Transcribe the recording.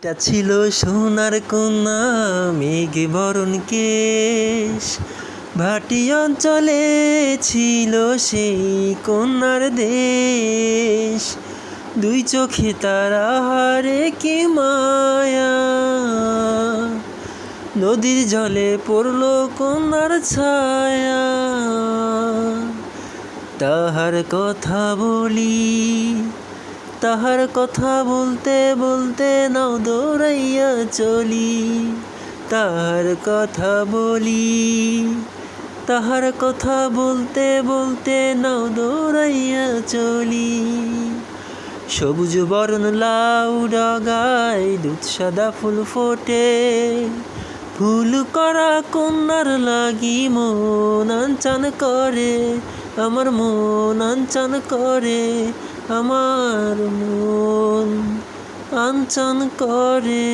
তা ছিল সোনার কন্যা মেঘে বরণ কেশ, ভাটি অঞ্চলে ছিল সেই কন্যার দেশ। দুই চোখে তারা হারে কি মায়া, নদীর জলে পড়ল কন্যার ছায়া। তাহার কথা বলি, তাহার কথা বলতে বলতে নাও দৌড়াইয়া চলি। তাহার কথা বলি, তাহার কথা বলতে বলতে নাও দৌড়াইয়া চলি। সবুজ বরণ লাউ ডগায় দুধ সাদা ফুল ফোটে, ফুল করা কন্যার লাগি মন আনচান করে, আমার মন আনচান করে, আমার মন আনচান করে।